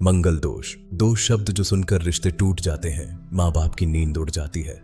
मंगल दोष, दो शब्द जो सुनकर रिश्ते टूट जाते हैं, माँ बाप की नींद उड़ जाती है।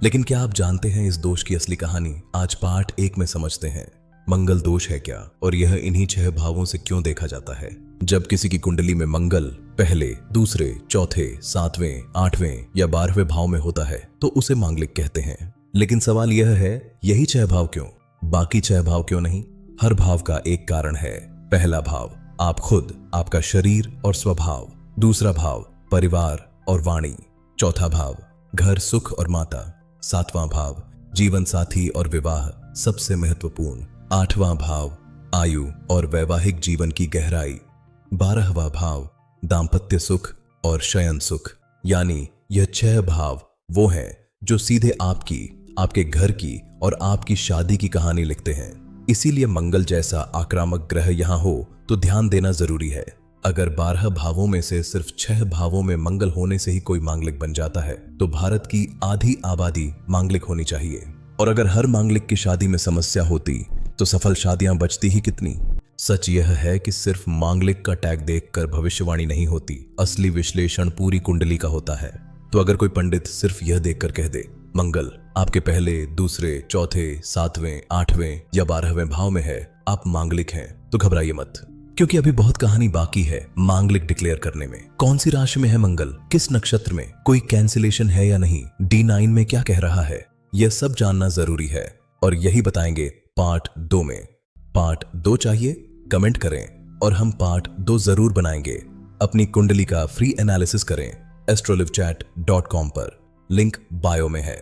लेकिन क्या आप जानते हैं इस दोष की असली कहानी? आज पार्ट 1 में समझते हैं। मंगल दोष है क्या और यह इन्हीं 6 भावों से क्यों देखा जाता है। जब किसी की कुंडली में मंगल पहले, दूसरे, चौथे, 7वें, 8वें या 12वें भाव में होता है तो उसे मांगलिक कहते हैं। लेकिन सवाल यह है, यही 6 भाव क्यों, बाकी 6 भाव क्यों नहीं? हर भाव का एक कारण है। पहला भाव आप खुद, आपका शरीर और स्वभाव। दूसरा भाव परिवार और वाणी। चौथा भाव घर, सुख और माता। 7वां भाव जीवन साथी और विवाह, सबसे महत्वपूर्ण। 8वां भाव आयु और वैवाहिक जीवन की गहराई। 12वां भाव दाम्पत्य सुख और शयन सुख। यानी यह 6 भाव वो हैं जो सीधे आपकी, आपके घर की और आपकी शादी की कहानी लिखते हैं। इसीलिए मंगल जैसा आक्रामक ग्रह यहां हो तो ध्यान देना जरूरी है। अगर 12 भावों में से सिर्फ 6 भावों में मंगल होने से ही कोई मांगलिक बन जाता है तो भारत की आधी आबादी मांगलिक होनी चाहिए। और अगर हर मांगलिक की शादी में समस्या होती तो सफल शादियां बचती ही कितनी। सच यह है कि सिर्फ मांगलिक का टैग देखकर भविष्यवाणी नहीं होती, असली विश्लेषण पूरी कुंडली का होता है। तो अगर कोई पंडित सिर्फ यह देखकर कह दे मंगल आपके पहले, दूसरे, चौथे, 7वें, 8वें या 12वें भाव में है, आप मांगलिक हैं, तो घबराइए मत, क्योंकि अभी बहुत कहानी बाकी है मांगलिक डिक्लेयर करने में। कौन सी राशि में है मंगल, किस नक्षत्र में, कोई कैंसिलेशन है या नहीं, D9 में क्या कह रहा है, यह सब जानना जरूरी है। और यही बताएंगे पार्ट 2 में। पार्ट 2 चाहिए? कमेंट करें और हम पार्ट 2 जरूर बनाएंगे। अपनी कुंडली का फ्री एनालिसिस करें astrolivechat.com पर, लिंक बायो में है।